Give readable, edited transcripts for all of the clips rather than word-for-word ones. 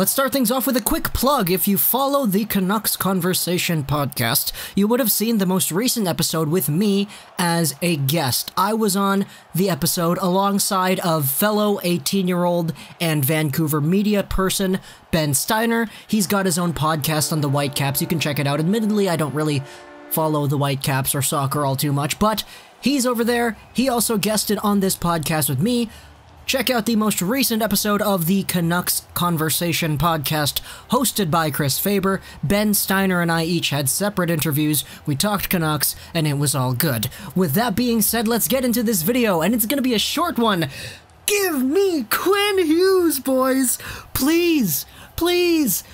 Let's start things off with a quick plug. If you follow the Canucks Conversation podcast, you would have seen the most recent episode with me as a guest. I was on the episode alongside of fellow 18-year-old and Vancouver media person, Ben Steiner. He's got his own podcast on the Whitecaps. You can check it out. Admittedly, I don't really follow the Whitecaps or soccer all too much, but he's over there. He also guested on this podcast with me. Check out the most recent episode of the Canucks Conversation podcast, hosted by Chris Faber. Ben Steiner and I each had separate interviews. We talked Canucks, and it was all good. With that being said, let's get into this video, and it's gonna be a short one. Give me Quinn Hughes, boys! Please! Please!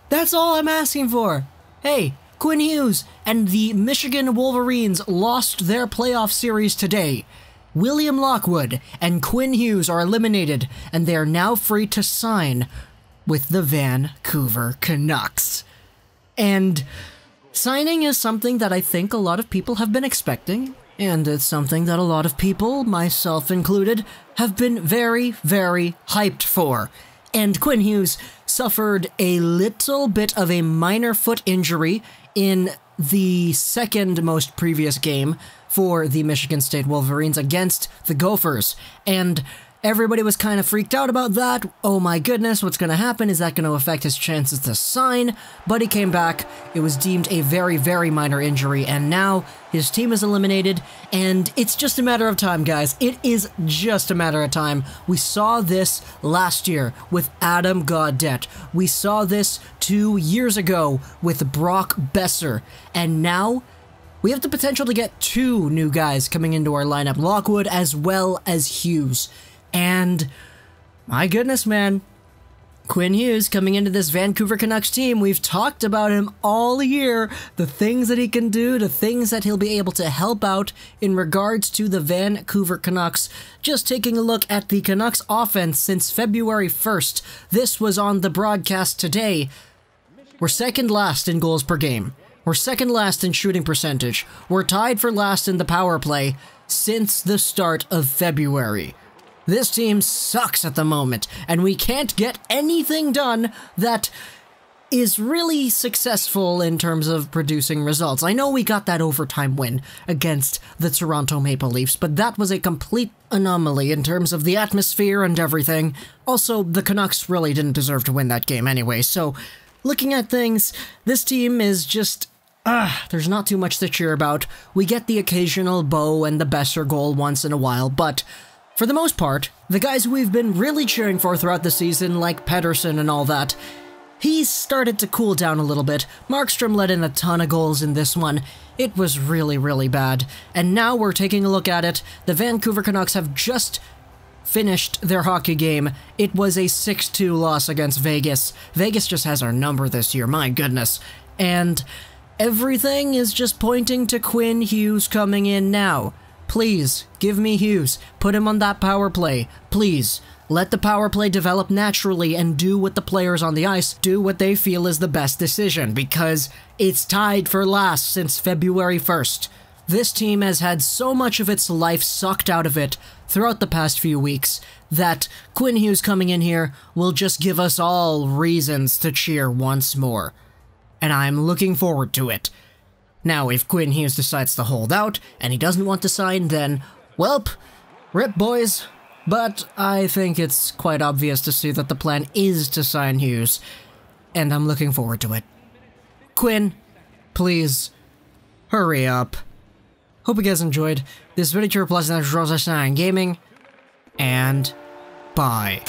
That's all I'm asking for. Hey, Quinn Hughes and the Michigan Wolverines lost their playoff series today. William Lockwood and Quinn Hughes are eliminated, and they are now free to sign with the Vancouver Canucks. And signing is something that I think a lot of people have been expecting, and it's something that a lot of people, myself included, have been very, very hyped for. And Quinn Hughes suffered a little bit of a minor foot injury in the second most previous game for the Michigan State Wolverines against the Gophers, and everybody was kind of freaked out about that. Oh my goodness, what's going to happen? Is that going to affect his chances to sign? But he came back. It was deemed a very, very minor injury, and now his team is eliminated, and it's just a matter of time, guys. It is just a matter of time. We saw this last year with Adam Gaudette. We saw this 2 years ago with Brock Besser, and now we have the potential to get two new guys coming into our lineup, Lockwood as well as Hughes. And my goodness, man, Quinn Hughes coming into this Vancouver Canucks team, we've talked about him all year, the things that he can do, the things that he'll be able to help out in regards to the Vancouver Canucks. Just taking a look at the Canucks offense since February 1st, this was on the broadcast today. We're second last in goals per game. We're second last in shooting percentage. We're tied for last in the power play since the start of February. This team sucks at the moment, and we can't get anything done that is really successful in terms of producing results. I know we got that overtime win against the Toronto Maple Leafs, but that was a complete anomaly in terms of the atmosphere and everything. Also, the Canucks really didn't deserve to win that game anyway, so looking at things, this team is just there's not too much to cheer about. We get the occasional Bo and the Besser goal once in a while, but for the most part, the guys we've been really cheering for throughout the season, like Pettersson and all that, he's started to cool down a little bit. Markstrom let in a ton of goals in this one. It was really, really bad. And now we're taking a look at it. The Vancouver Canucks have just finished their hockey game. It was a 6-2 loss against Vegas. Vegas just has our number this year, my goodness. And everything is just pointing to Quinn Hughes coming in now. Please, give me Hughes. Put him on that power play. Please, let the power play develop naturally and do what the players on the ice do what they feel is the best decision, because it's tied for last since February 1st. This team has had so much of its life sucked out of it throughout the past few weeks that Quinn Hughes coming in here will just give us all reasons to cheer once more. And I'm looking forward to it. Now, if Quinn Hughes decides to hold out, and he doesn't want to sign, then, welp, rip boys. But I think it's quite obvious to see that the plan is to sign Hughes, and I'm looking forward to it. Quinn, please, hurry up. Hope you guys enjoyed this video. Pleasant gaming, and bye.